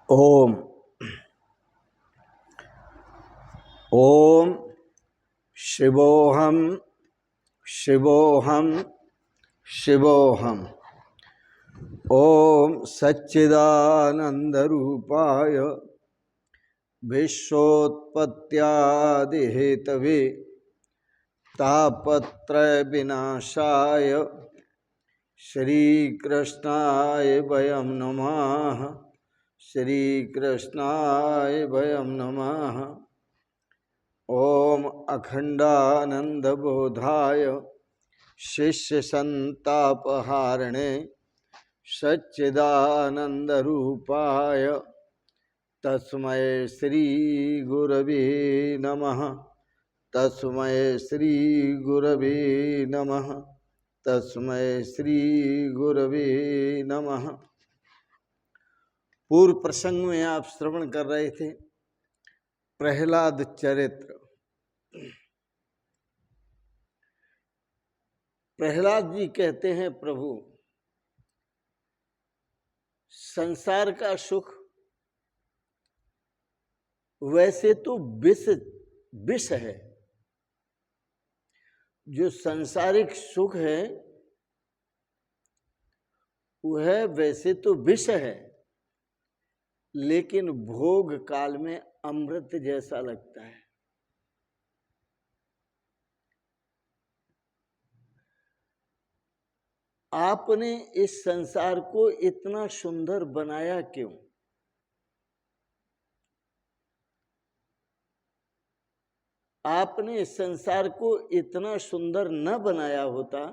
ओम ओम शिवोहम शिवोहम शिवोहम। ओम सच्चिदानंद रूपाय विश्वोत्पत्त्यादिहेतवे तापत्रय विनाशाय श्रीकृष्णाय वयं नमः। श्रीकृष्णाय वयं नमः। ओम अखंडानंद बोधाय शिष्य संतापहारिणे सच्चिदानंद रूपाय तस्मै श्री गुरवे नमः। तस्मै श्री गुरवे नमः। तस्मै श्री गुरवे नमः। पूर्व प्रसंग में आप श्रवण कर रहे थे प्रहलाद चरित्र। प्रहलाद जी कहते हैं, प्रभु संसार का सुख वैसे तो विष है। जो सांसारिक सुख है वह वैसे तो विष है, लेकिन भोग काल में अमृत जैसा लगता है। आपने इस संसार को इतना सुंदर बनाया क्यों? आपने इस संसार को इतना सुंदर न बनाया होता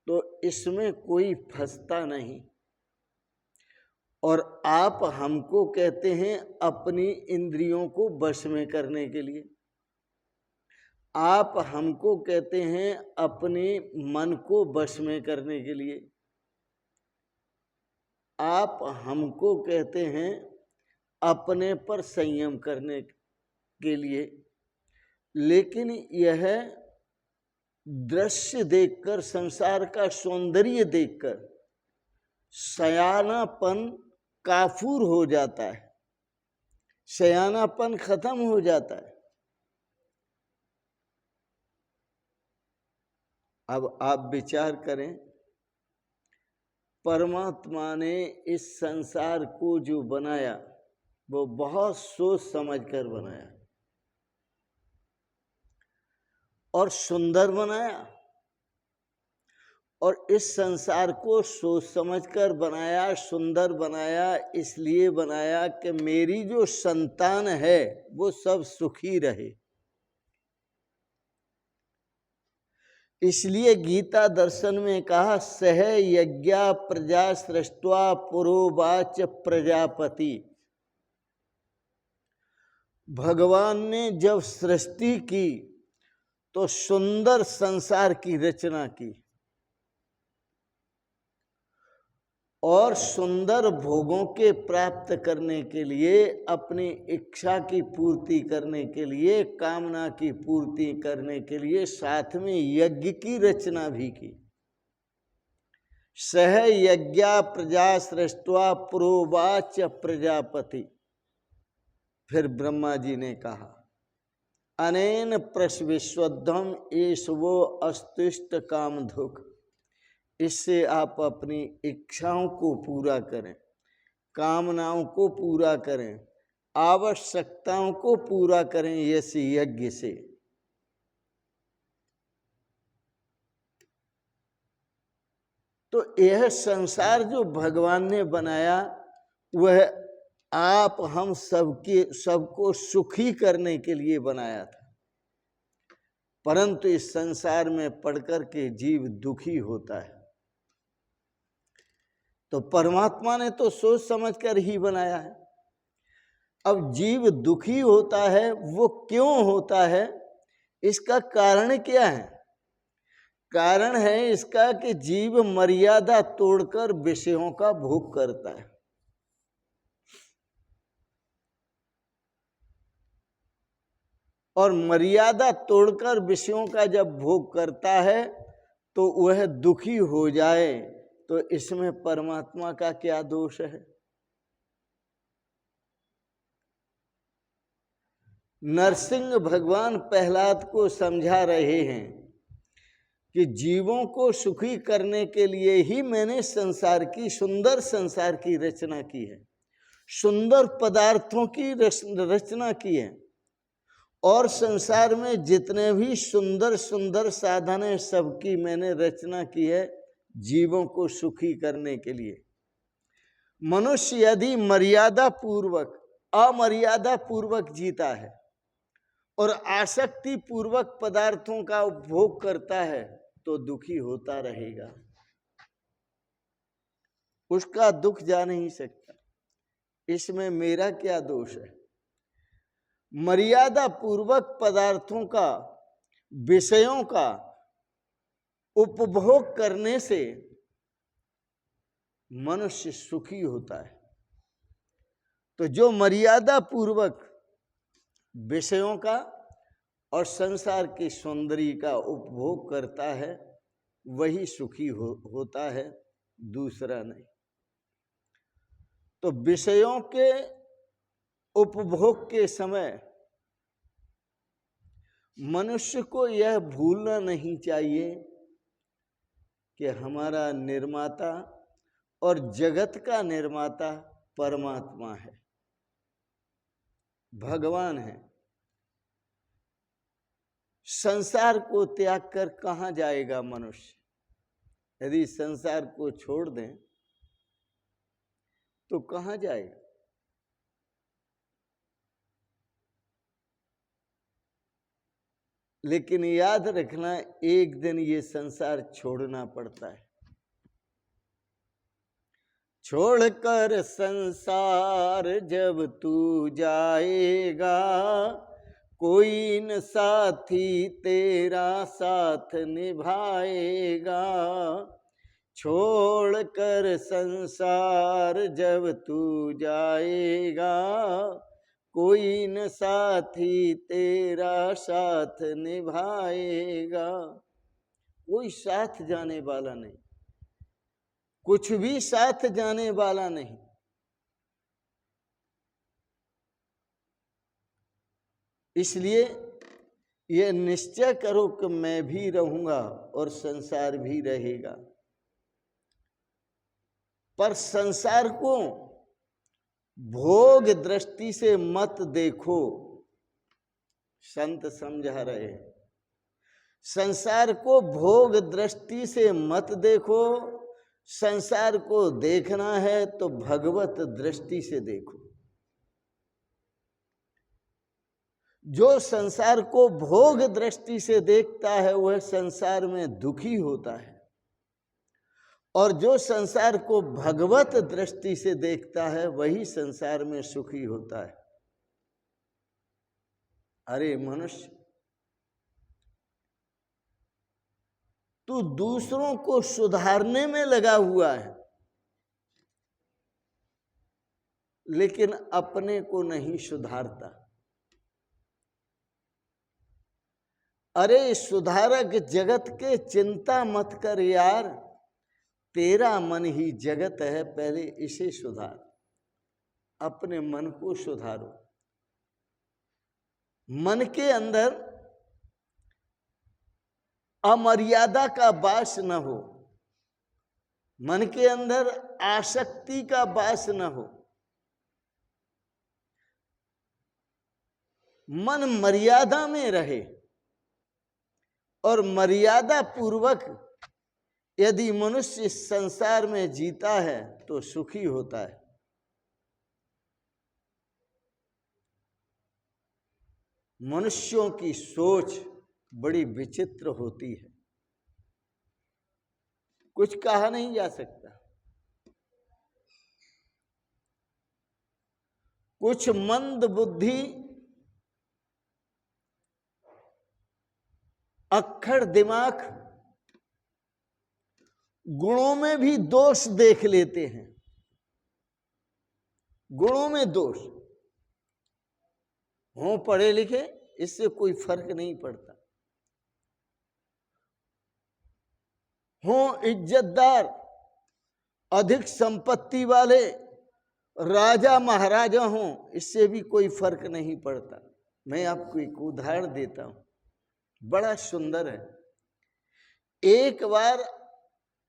तो इसमें कोई फंसता नहीं। और आप हमको कहते हैं अपनी इंद्रियों को वश में करने के लिए। आप हमको कहते हैं अपने मन को वश में करने के लिए। आप हमको कहते हैं अपने पर संयम करने के लिए। लेकिन यह दृश्य देखकर, संसार का सौंदर्य देखकर सयानापन काफूर हो जाता है, सयानापन खत्म हो जाता है। अब आप विचार करें, परमात्मा ने इस संसार को जो बनाया वो बहुत सोच समझ कर बनाया और सुंदर बनाया। और इस संसार को सोच समझकर बनाया, सुंदर बनाया, इसलिए बनाया कि मेरी जो संतान है वो सब सुखी रहे। इसलिए गीता दर्शन में कहा, सह यज्ञा प्रजा सृष्ट्वा पुरोवाच प्रजापति। भगवान ने जब सृष्टि की तो सुंदर संसार की रचना की और सुंदर भोगों के प्राप्त करने के लिए, अपनी इच्छा की पूर्ति करने के लिए, कामना की पूर्ति करने के लिए साथ में यज्ञ की रचना भी की। सह यज्ञा प्रजा सृष्ट्वा पुरोवाच प्रजापति। फिर ब्रह्मा जी ने कहा, अनेन प्रश्विश्वद्धम एषवो अस्तिष्ट कामधुक। इससे आप अपनी इच्छाओं को पूरा करें, कामनाओं को पूरा करें, आवश्यकताओं को पूरा करें इस यज्ञ से। तो यह संसार जो भगवान ने बनाया वह आप हम सबको सुखी करने के लिए बनाया था। परंतु इस संसार में पढ़कर के जीव दुखी होता है। तो परमात्मा ने तो सोच समझकर ही बनाया है। अब जीव दुखी होता है, वो क्यों होता है? इसका कारण क्या है? कारण है इसका कि जीव मर्यादा तोड़कर विषयों का भोग करता है। और मर्यादा तोड़कर विषयों का जब भोग करता है तो वह दुखी हो जाए तो इसमें परमात्मा का क्या दोष है? नरसिंह भगवान प्रहलाद को समझा रहे हैं कि जीवों को सुखी करने के लिए ही मैंने सुंदर संसार की रचना की है, सुंदर पदार्थों की रचना की है, और संसार में जितने भी सुंदर सुंदर साधन है सबकी मैंने रचना की है जीवों को सुखी करने के लिए। मनुष्य यदि मर्यादा पूर्वक अमर्यादा पूर्वक जीता है और आसक्ति पूर्वक पदार्थों का उपभोग करता है तो दुखी होता रहेगा, उसका दुख जा नहीं सकता। इसमें मेरा क्या दोष है? मर्यादा पूर्वक पदार्थों का, विषयों का उपभोग करने से मनुष्य सुखी होता है। तो जो मर्यादा पूर्वक विषयों का और संसार की सौंदर्य का उपभोग करता है वही सुखी होता है, दूसरा नहीं। तो विषयों के उपभोग के समय मनुष्य को यह भूलना नहीं चाहिए कि हमारा निर्माता और जगत का निर्माता परमात्मा है, भगवान है। संसार को त्याग कर कहाँ जाएगा मनुष्य? यदि संसार को छोड़ दें तो कहाँ जाएगा? लेकिन याद रखना, एक दिन ये संसार छोड़ना पड़ता है। छोड़कर संसार जब तू जाएगा, कोई न साथी तेरा साथ निभाएगा। छोड़कर संसार जब तू जाएगा, कोई न साथी तेरा साथ निभाएगा। कोई साथ जाने वाला नहीं, कुछ भी साथ जाने वाला नहीं। इसलिए यह निश्चय करो कि मैं भी रहूंगा और संसार भी रहेगा। पर संसार को भोग दृष्टि से मत देखो, संत समझा रहे हैं। संसार को भोग दृष्टि से मत देखो, संसार को देखना है तो भगवत दृष्टि से देखो। जो संसार को भोग दृष्टि से देखता है वह संसार में दुखी होता है, और जो संसार को भगवत दृष्टि से देखता है वही संसार में सुखी होता है। अरे मनुष्य, तू दूसरों को सुधारने में लगा हुआ है लेकिन अपने को नहीं सुधारता। अरे सुधारक जगत के चिंता मत कर यार, तेरा मन ही जगत है, पहले इसे सुधार। अपने मन को सुधारो। मन के अंदर अमर्यादा का वास न हो, मन के अंदर आसक्ति का वास न हो। मन मर्यादा में रहे, और मर्यादा पूर्वक यदि मनुष्य इस संसार में जीता है तो सुखी होता है। मनुष्यों की सोच बड़ी विचित्र होती है, कुछ कहा नहीं जा सकता। कुछ मंद बुद्धि, अक्खड़ दिमाग गुणों में भी दोष देख लेते हैं। गुणों में दोष हों पढ़े लिखे, इससे कोई फर्क नहीं पड़ता। हों इज्जतदार, अधिक संपत्ति वाले राजा महाराजा हों, इससे भी कोई फर्क नहीं पड़ता। मैं आपको एक उदाहरण देता हूं, बड़ा सुंदर है। एक बार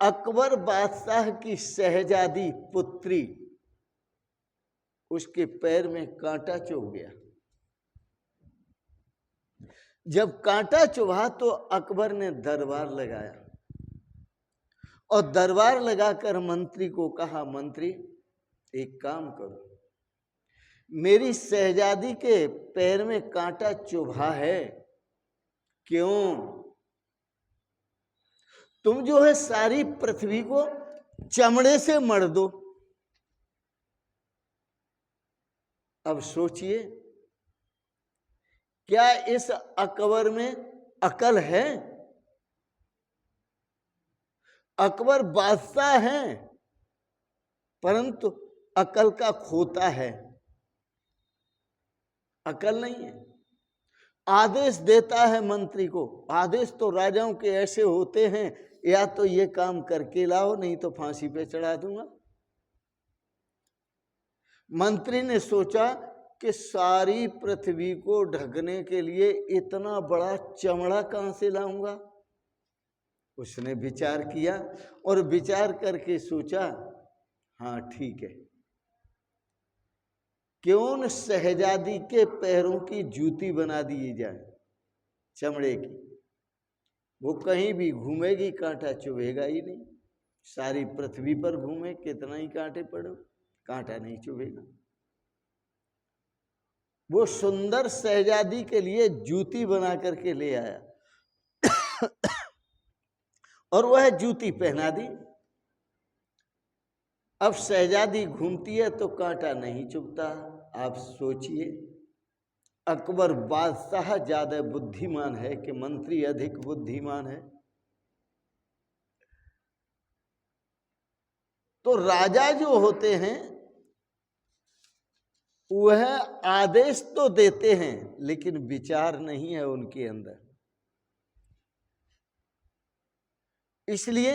अकबर बादशाह की शहजादी पुत्री, उसके पैर में कांटा चुभ गया। जब कांटा चुभा तो अकबर ने दरबार लगाया और दरबार लगाकर मंत्री को कहा, मंत्री एक काम करो, मेरी शहजादी के पैर में कांटा चुभा है, क्यों? तुम जो है सारी पृथ्वी को चमड़े से मढ़ दो। अब सोचिए, क्या इस अकबर में अकल है? अकबर बादशाह है, परंतु अकल का खोता है, अकल नहीं है। आदेश देता है मंत्री को। आदेश तो राजाओं के ऐसे होते हैं, या तो ये काम करके लाओ, नहीं तो फांसी पे चढ़ा दूंगा। मंत्री ने सोचा कि सारी पृथ्वी को ढकने के लिए इतना बड़ा चमड़ा कहां से लाऊंगा। उसने विचार किया और विचार करके सोचा, हाँ ठीक है, क्यों न शहजादी के पैरों की जूती बना दी जाए चमड़े की। वो कहीं भी घूमेगी, कांटा चुभेगा ही नहीं। सारी पृथ्वी पर घूमे, कितना ही कांटे पड़े, कांटा नहीं चुभेगा। वो सुंदर शहजादी के लिए जूती बना करके ले आया और वह जूती पहना दी। अब शहजादी घूमती है तो कांटा नहीं चुभता। आप सोचिए, अकबर बादशाह ज्यादा बुद्धिमान है कि मंत्री अधिक बुद्धिमान है? तो राजा जो होते हैं वह आदेश तो देते हैं, लेकिन विचार नहीं है उनके अंदर। इसलिए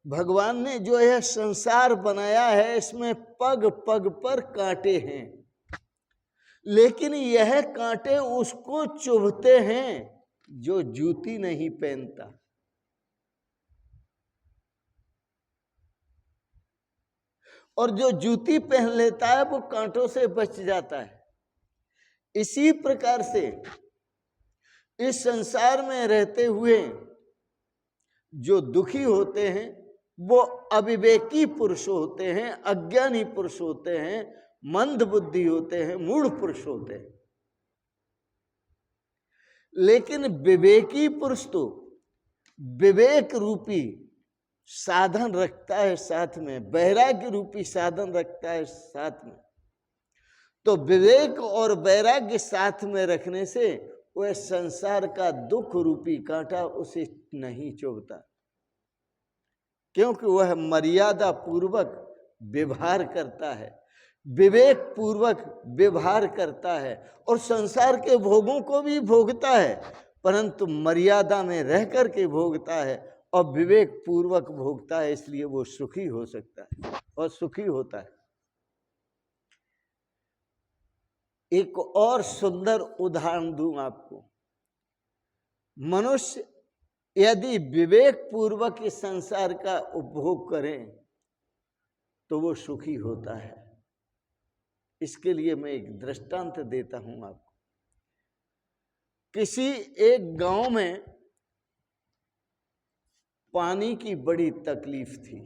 भगवान ने जो यह संसार बनाया है, इसमें पग पग पर कांटे हैं, लेकिन यह कांटे उसको चुभते हैं जो जूती नहीं पहनता। और जो जूती पहन लेता है वो कांटों से बच जाता है। इसी प्रकार से इस संसार में रहते हुए जो दुखी होते हैं वो अविवेकी पुरुष होते हैं, अज्ञानी पुरुष होते हैं, मंद बुद्धि होते हैं, मूढ़ पुरुष होते हैं। लेकिन विवेकी पुरुष तो विवेक रूपी साधन रखता है साथ में, वैराग्य रूपी साधन रखता है साथ में। तो विवेक और वैराग्य साथ में रखने से वह संसार का दुख रूपी कांटा उसे नहीं चुभता, क्योंकि वह मर्यादा पूर्वक व्यवहार करता है, विवेक पूर्वक व्यवहार करता है और संसार के भोगों को भी भोगता है, परंतु मर्यादा में रह करके भोगता है और विवेक पूर्वक भोगता है। इसलिए वो सुखी हो सकता है और सुखी होता है। एक और सुंदर उदाहरण दूं आपको। मनुष्य यदि विवेक पूर्वक इस संसार का उपभोग करें तो वो सुखी होता है। इसके लिए मैं एक दृष्टांत देता हूं आपको। किसी एक गांव में पानी की बड़ी तकलीफ थी,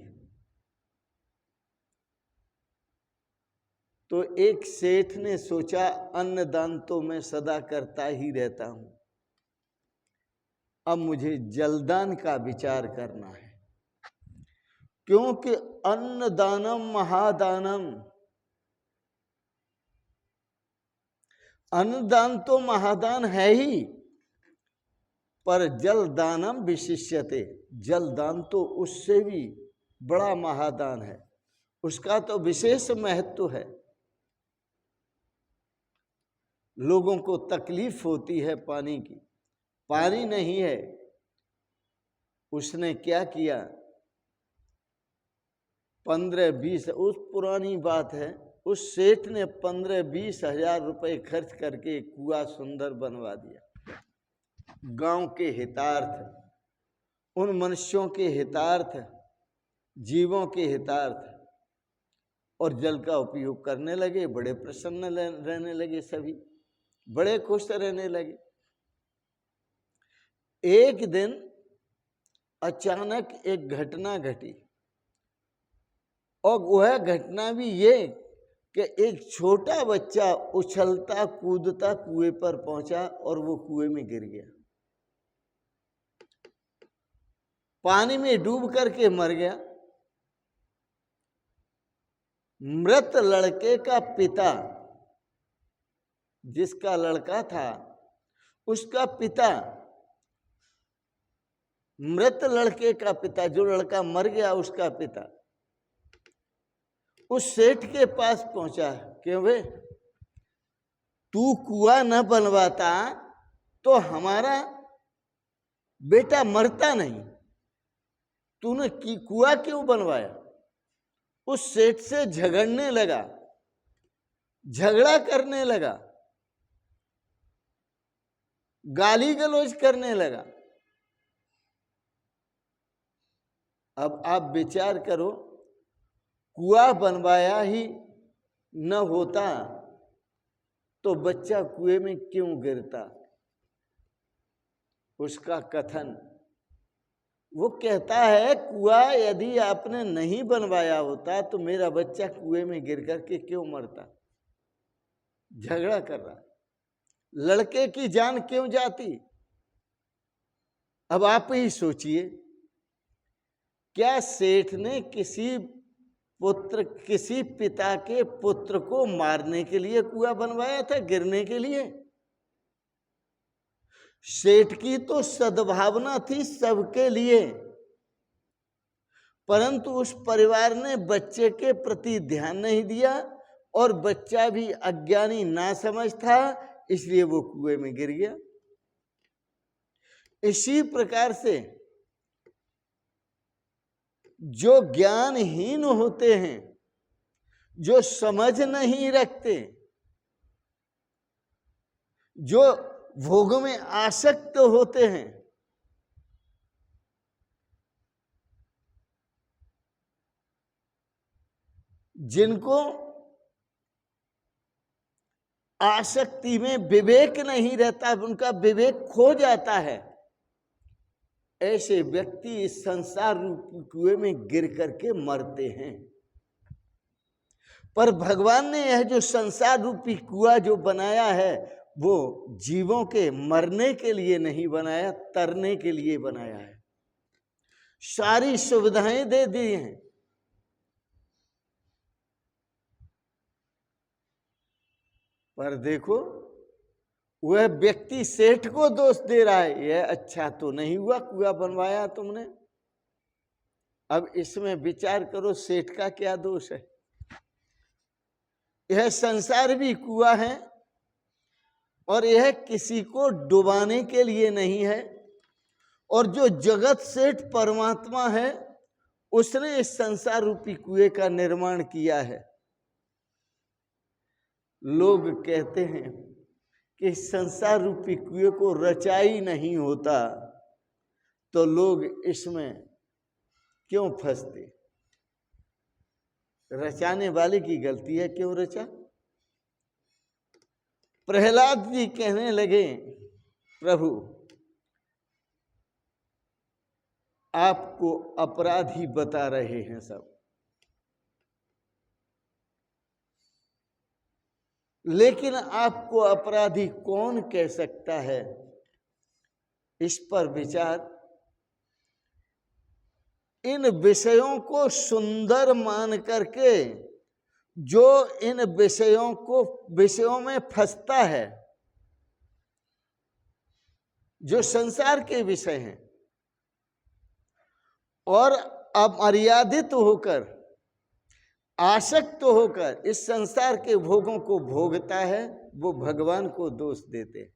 तो एक सेठ ने सोचा अन्नदान तो मैं सदा करता ही रहता हूं, अब मुझे जलदान का विचार करना है, क्योंकि अन्नदानम महादानम, अन्नदान तो महादान है ही, पर जलदानम विशिष्यते, जलदान तो उससे भी बड़ा महादान है, उसका तो विशेष महत्व है। लोगों को तकलीफ होती है पानी की, पानी नहीं है, उसने क्या किया, 15-20, उस पुरानी बात है, उस सेठ ने 15-20 हजार रुपए खर्च करके कुआं सुंदर बनवा दिया। गांव के हितार्थ, उन मनुष्यों के हितार्थ, जीवों के हितार्थ, और जल का उपयोग करने लगे। बड़े प्रसन्न रहने लगे, सभी बड़े खुश रहने लगे। एक दिन अचानक एक घटना घटी, और वह घटना भी ये कि एक छोटा बच्चा उछलता कूदता कुएं पर पहुंचा और वो कुएं में गिर गया, पानी में डूब करके मर गया। मृत लड़के का पिता, जिसका लड़का था उसका पिता, मृत लड़के का पिता, जो लड़का मर गया उसका पिता, उस सेठ के पास पहुंचा। क्यों भाई, तू कुआं न बनवाता तो हमारा बेटा मरता नहीं, तूने कुआं क्यों बनवाया? उस सेठ से झगड़ने लगा, झगड़ा करने लगा, गाली गलौज करने लगा। अब आप विचार करो, कुआं बनवाया ही न होता तो बच्चा कुएं में क्यों गिरता? उसका कथन, वो कहता है कुआं यदि आपने नहीं बनवाया होता तो मेरा बच्चा कुएं में गिर करके क्यों मरता? झगड़ा कर रहा, लड़के की जान क्यों जाती? अब आप ही सोचिए, क्या सेठ ने किसी पिता के पुत्र को मारने के लिए कुआं बनवाया था, गिरने के लिए? सेठ की तो सद्भावना थी सबके लिए, परंतु उस परिवार ने बच्चे के प्रति ध्यान नहीं दिया, और बच्चा भी अज्ञानी नासमझ था, इसलिए वो कुएं में गिर गया। इसी प्रकार से जो ज्ञानहीन होते हैं, जो समझ नहीं रखते, जो भोग में आसक्त होते हैं, जिनको आसक्ति में विवेक नहीं रहता, उनका विवेक खो जाता है, ऐसे व्यक्ति इस संसार रूपी कुएं में गिर करके मरते हैं। पर भगवान ने यह जो संसार रूपी कुआं जो बनाया है, वो जीवों के मरने के लिए नहीं बनाया, तरने के लिए बनाया है। सारी सुविधाएं दे दी हैं, पर देखो वह व्यक्ति सेठ को दोष दे रहा है, यह अच्छा तो नहीं हुआ कुआं बनवाया तुमने। अब इसमें विचार करो, सेठ का क्या दोष है? यह संसार भी कुआं है, और यह किसी को डुबाने के लिए नहीं है, और जो जगत सेठ परमात्मा है उसने इस संसार रूपी कुएं का निर्माण किया है। लोग कहते हैं कि संसार रूपी कुएं को रचा ही नहीं होता तो लोग इसमें क्यों फंसते? रचाने वाले की गलती है, क्यों रचा? प्रहलाद जी कहने लगे, प्रभु आपको अपराधी बता रहे हैं सब, लेकिन आपको अपराधी कौन कह सकता है? इस पर विचार, इन विषयों को सुंदर मान करके जो इन विषयों में फंसता है, जो संसार के विषय हैं, और अमर्यादित होकर, आसक्त होकर इस संसार के भोगों को भोगता है, वो भगवान को दोष देते।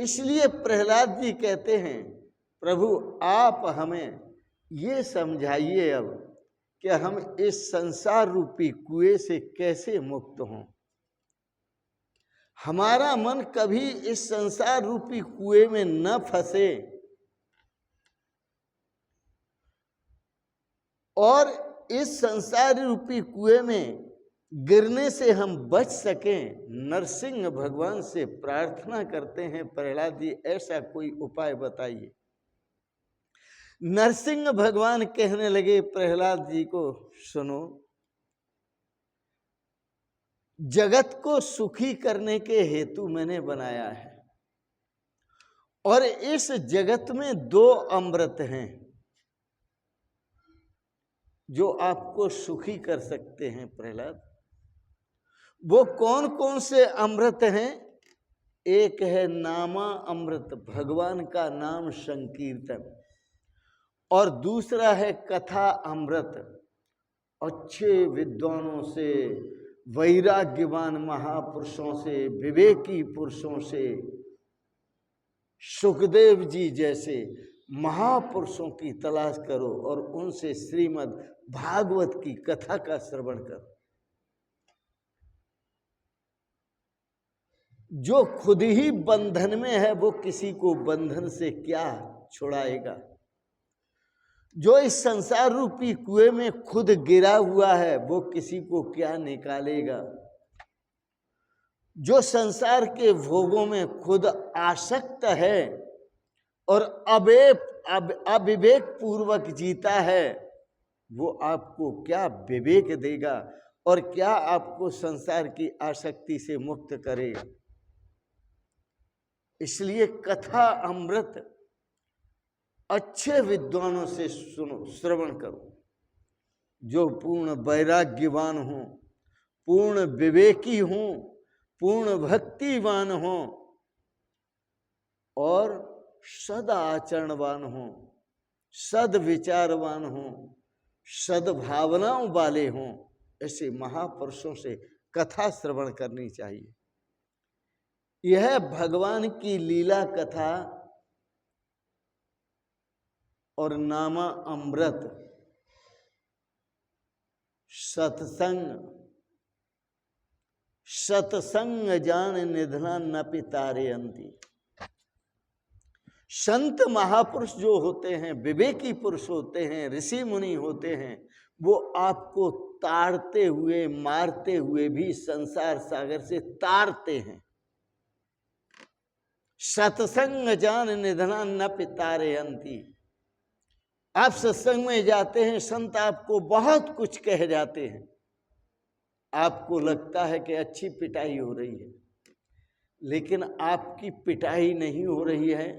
इसलिए प्रहलाद जी कहते हैं, प्रभु आप हमें ये समझाइए अब कि हम इस संसार रूपी कुएं से कैसे मुक्त हों। हमारा मन कभी इस संसार रूपी कुएं में न फंसे और इस संसार रूपी कुएं में गिरने से हम बच सकें। नरसिंह भगवान से प्रार्थना करते हैं, प्रहलाद जी ऐसा कोई उपाय बताइए। नरसिंह भगवान कहने लगे प्रहलाद जी को, सुनो, जगत को सुखी करने के हेतु मैंने बनाया है और इस जगत में 2 अमृत हैं जो आपको सुखी कर सकते हैं प्रहलाद। वो कौन कौन से अमृत हैं? एक है नामा अमृत, भगवान का नाम संकीर्तन, और दूसरा है कथा अमृत, अच्छे विद्वानों से, वैराग्यवान महापुरुषों से, विवेकी पुरुषों से, सुखदेव जी जैसे महापुरुषों की तलाश करो और उनसे श्रीमद् भागवत की कथा का श्रवण करो। जो खुद ही बंधन में है वो किसी को बंधन से क्या छुड़ाएगा। जो इस संसार रूपी कुएं में खुद गिरा हुआ है वो किसी को क्या निकालेगा। जो संसार के भोगों में खुद आसक्त है और अविवेक पूर्वक जीता है वो आपको क्या विवेक देगा और क्या आपको संसार की आसक्ति से मुक्त करेगा। इसलिए कथा अमृत अच्छे विद्वानों से सुनो, श्रवण करो, जो पूर्ण वैराग्यवान हो, पूर्ण विवेकी हो, पूर्ण भक्तिवान हो और सद आचरणवान हो, सद विचारवान हो, सद्भावनाओं वाले हों। ऐसे महापुरुषों से कथा श्रवण करनी चाहिए। यह भगवान की लीला कथा और नामा अमृत सत्संग जान निधना न पितारयंती। संत महापुरुष जो होते हैं, विवेकी पुरुष होते हैं, ऋषि मुनि होते हैं, वो आपको ताड़ते हुए, मारते हुए भी संसार सागर से तारते हैं। सत्संग जान निधना न पितारयंती। आप सत्संग में जाते हैं, संत आपको बहुत कुछ कह जाते हैं, आपको लगता है कि अच्छी पिटाई हो रही है, लेकिन आपकी पिटाई नहीं हो रही है।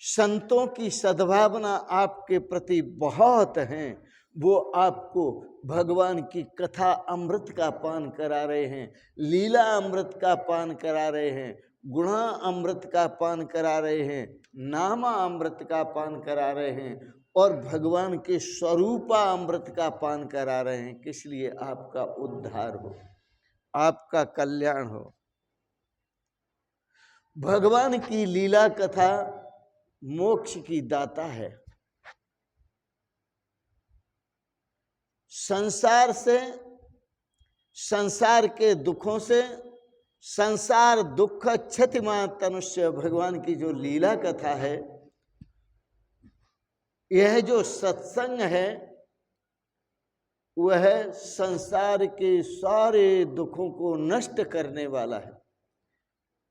संतों की सद्भावना आपके प्रति बहुत है, वो आपको भगवान की कथा अमृत का पान करा रहे हैं, लीला अमृत का पान करा रहे हैं, गुणा अमृत का पान करा रहे हैं, नामा अमृत का पान करा रहे हैं और भगवान के स्वरूपा अमृत का पान करा रहे हैं। किस लिए? आपका उद्धार हो, आपका कल्याण हो। भगवान की लीला कथा मोक्ष की दाता है। संसार से, संसार के दुखों से, संसार दुख क्षतिमा तनुष्य, भगवान की जो लीला कथा है, यह जो सत्संग है, वह संसार के सारे दुखों को नष्ट करने वाला है।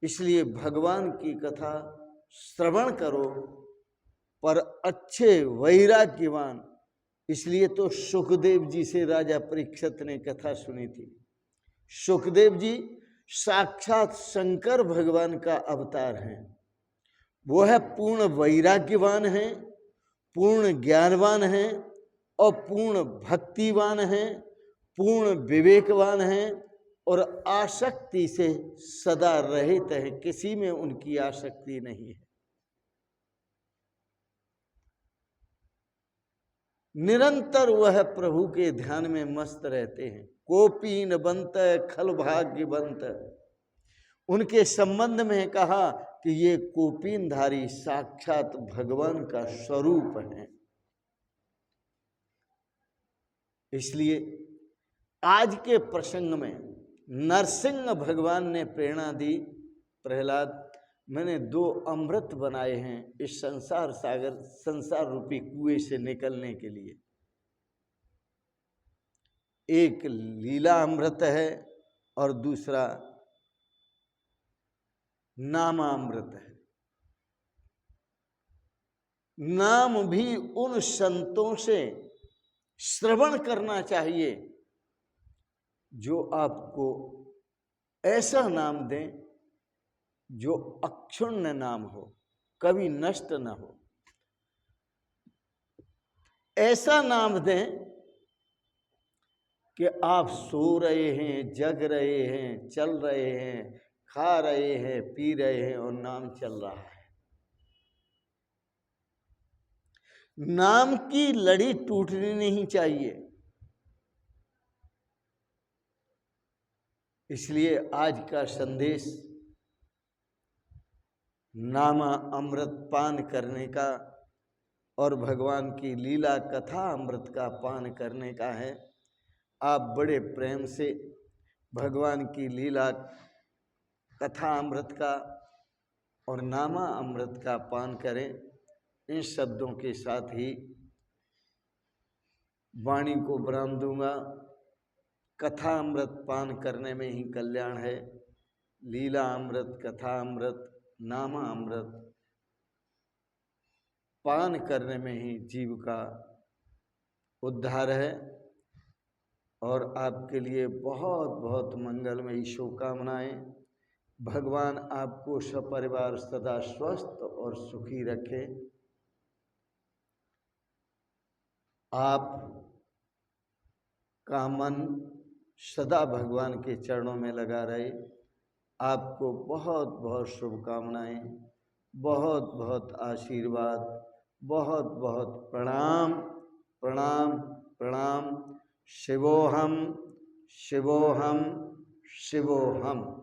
इसलिए भगवान की कथा श्रवण करो, पर अच्छे वैराग्यवान। इसलिए तो सुखदेव जी से राजा परीक्षित ने कथा सुनी थी। सुखदेव जी साक्षात शंकर भगवान का अवतार हैं। वो है पूर्ण वैराग्यवान हैं, पूर्ण ज्ञानवान हैं और पूर्ण भक्तिवान हैं, पूर्ण विवेकवान हैं और आसक्ति से सदा रहित है, किसी में उनकी आसक्ति नहीं है। निरंतर वह प्रभु के ध्यान में मस्त रहते हैं। कोपीन बंत खल भाग्यवंत, उनके संबंध में कहा कि ये कोपीनधारी साक्षात भगवान का स्वरूप है। इसलिए आज के प्रसंग में नरसिंह भगवान ने प्रेरणा दी, प्रहलाद मैंने 2 अमृत बनाए हैं इस संसार सागर, संसार रूपी कुएं से निकलने के लिए। एक लीला अमृत है और दूसरा नामामृत है। नाम भी उन संतों से श्रवण करना चाहिए जो आपको ऐसा नाम दें जो अक्षुण्ण नाम हो, कभी नष्ट न हो। ऐसा नाम दें कि आप सो रहे हैं, जग रहे हैं, चल रहे हैं, खा रहे हैं, पी रहे हैं और नाम चल रहा है। नाम की लड़ी टूटनी नहीं चाहिए। इसलिए आज का संदेश नामा अमृत पान करने का और भगवान की लीला कथा अमृत का पान करने का है। आप बड़े प्रेम से भगवान की लीला कथा अमृत का और नामा अमृत का पान करें। इन शब्दों के साथ ही वाणी को विराम दूंगा। कथा अमृत पान करने में ही कल्याण है। लीला अमृत, कथा अमृत, नामा अमृत पान करने में ही जीव का उद्धार है। और आपके लिए बहुत बहुत मंगलमयी शुभकामनाएं। भगवान आपको सपरिवार सदा स्वस्थ और सुखी रखे। आप का मन सदा भगवान के चरणों में लगा रहे। आपको बहुत बहुत शुभकामनाएं, बहुत बहुत आशीर्वाद, बहुत बहुत प्रणाम प्रणाम प्रणाम। शिवोहम शिवोहम शिवोहम।